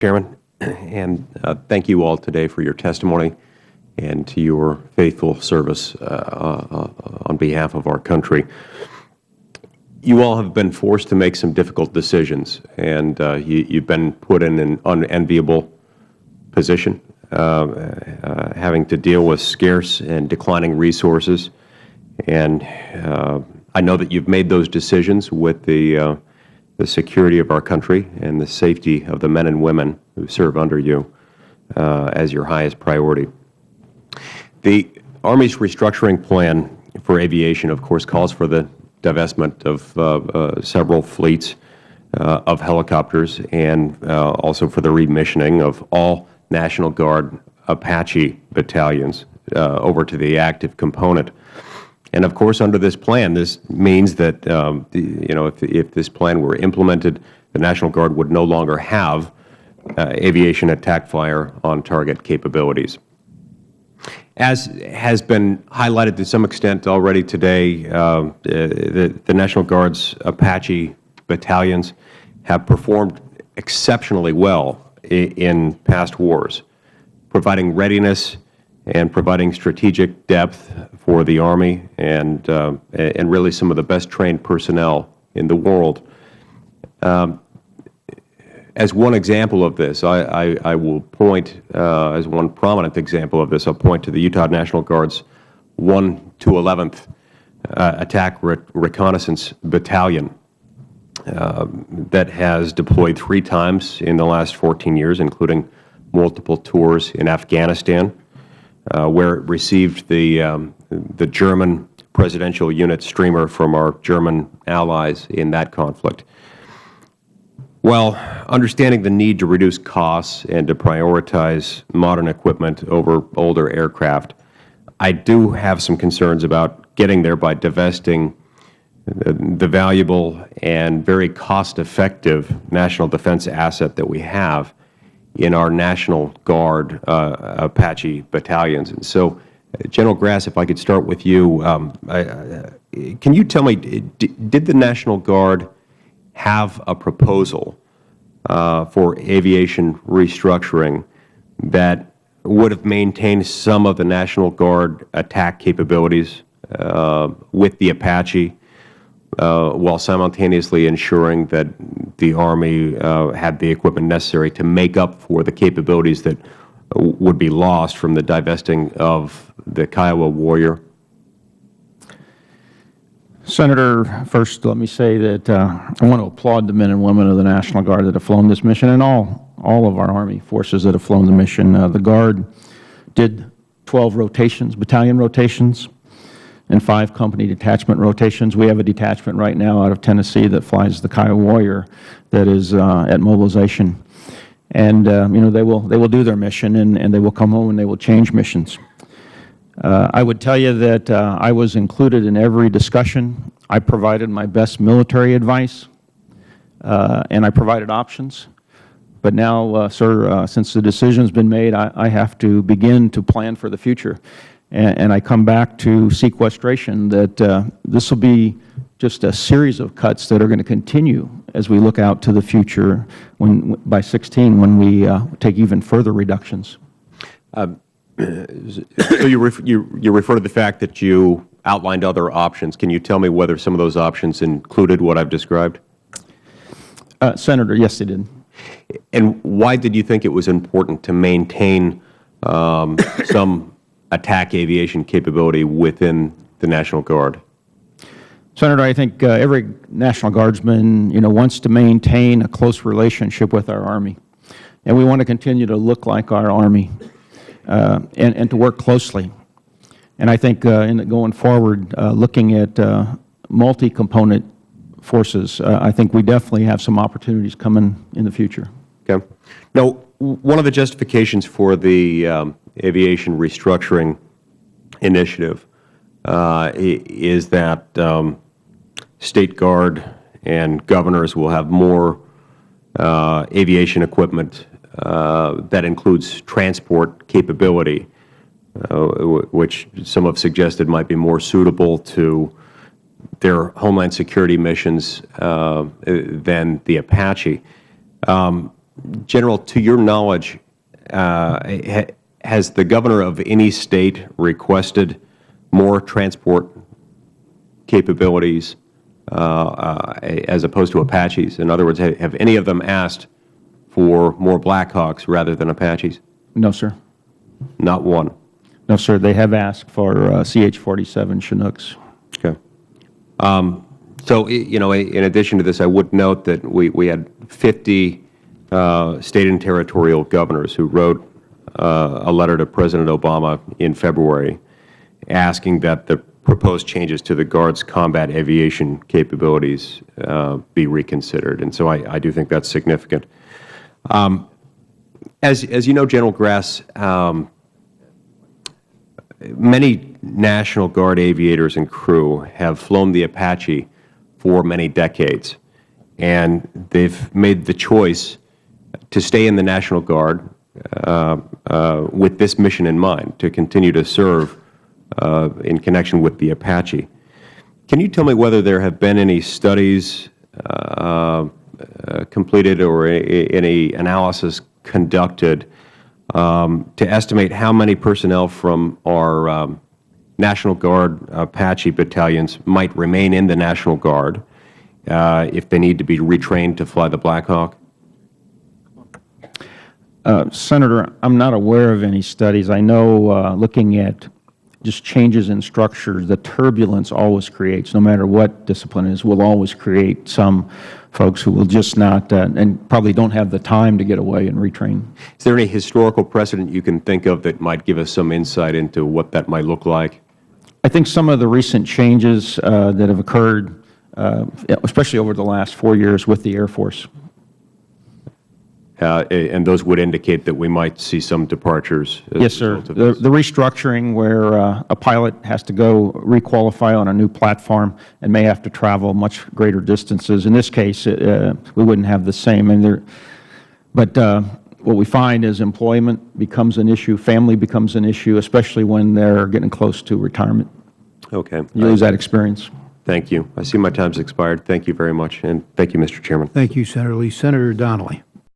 Chairman, and thank you all today for your testimony and to your faithful service on behalf of our country. You all have been forced to make some difficult decisions, and you've been put in an unenviable position, having to deal with scarce and declining resources. And I know that you've made those decisions with the security of our country and the safety of the men and women who serve under you as your highest priority. The Army's restructuring plan for aviation, of course, calls for the divestment of several fleets of helicopters and also for the remissioning of all National Guard Apache battalions over to the active component. And of course, under this plan, this means that if this plan were implemented, the National Guard would no longer have aviation attack fire on target capabilities. As has been highlighted to some extent already today, the National Guard's Apache battalions have performed exceptionally well in past wars, providing readiness and providing strategic depth for the Army and really some of the best trained personnel in the world. As one example of this, I will point, as one prominent example of this, I'll point to the Utah National Guard's 1-11th Attack Reconnaissance Battalion that has deployed 3 times in the last 14 years, including multiple tours in Afghanistan, where it received the German presidential unit streamer from our German allies in that conflict. While understanding the need to reduce costs and to prioritize modern equipment over older aircraft, I do have some concerns about getting there by divesting the valuable and very cost-effective national defense asset that we have in our National Guard Apache battalions. And so, General Grass, if I could start with you, can you tell me, did the National Guard have a proposal for aviation restructuring that would have maintained some of the National Guard attack capabilities with the Apache, while simultaneously ensuring that the Army had the equipment necessary to make up for the capabilities that would be lost from the divesting of the Kiowa Warrior? Senator, first let me say that I want to applaud the men and women of the National Guard that have flown this mission and all of our Army forces that have flown the mission. The Guard did 12 rotations, battalion rotations, and 5 company detachment rotations. We have a detachment right now out of Tennessee that flies the Kiowa Warrior that is at mobilization. And they will do their mission, and they will come home and they will change missions. I would tell you that I was included in every discussion. I provided my best military advice, and I provided options. But now, sir, since the decision's been made, I have to begin to plan for the future. And I come back to sequestration, that this will be just a series of cuts that are going to continue as we look out to the future by 16, when we take even further reductions. So you refer to the fact that you outlined other options. Can you tell me whether some of those options included what I've described? Senator, yes, they did. And why did you think it was important to maintain some attack aviation capability within the National Guard? Senator, I think every National Guardsman, wants to maintain a close relationship with our Army, and we want to continue to look like our Army and to work closely. And I think going forward, looking at multi-component forces, I think we definitely have some opportunities coming in the future. Okay. Now, one of the justifications for the aviation restructuring initiative is that State Guard and governors will have more aviation equipment that includes transport capability, which some have suggested might be more suitable to their Homeland Security missions than the Apache. General, to your knowledge, has the governor of any state requested more transport capabilities as opposed to Apaches? In other words, have any of them asked for more Blackhawks rather than Apaches? No, sir. Not one. No, sir. They have asked for CH-47 Chinooks. Okay. So, you know, in addition to this, I would note that we had 50 state and territorial governors who wrote a letter to President Obama in February asking that the proposed changes to the Guard's combat aviation capabilities be reconsidered. And so I do think that's significant. As you know, General Grass, many National Guard aviators and crew have flown the Apache for many decades, and they've made the choice to stay in the National Guard with this mission in mind, to continue to serve in connection with the Apache. Can you tell me whether there have been any studies completed or any analysis conducted to estimate how many personnel from our National Guard Apache battalions might remain in the National Guard if they need to be retrained to fly the Black Hawk? Senator, I'm not aware of any studies. I know looking at just changes in structures, the turbulence always creates, no matter what discipline it is, will always create some folks who will just not, and probably don't have the time to get away and retrain. Is there any historical precedent you can think of that might give us some insight into what that might look like? I think some of the recent changes that have occurred, especially over the last 4 years with the Air Force. And those would indicate that we might see some departures as Yes, sir. a result of this. The restructuring where a pilot has to go requalify on a new platform and may have to travel much greater distances. In this case, we wouldn't have the same. But what we find is employment becomes an issue, family becomes an issue, especially when they're getting close to retirement. Okay. You lose that experience. Thank you. I see my time's expired. Thank you very much, and thank you, Mr. Chairman. Thank you, Senator Lee. Senator Donnelly.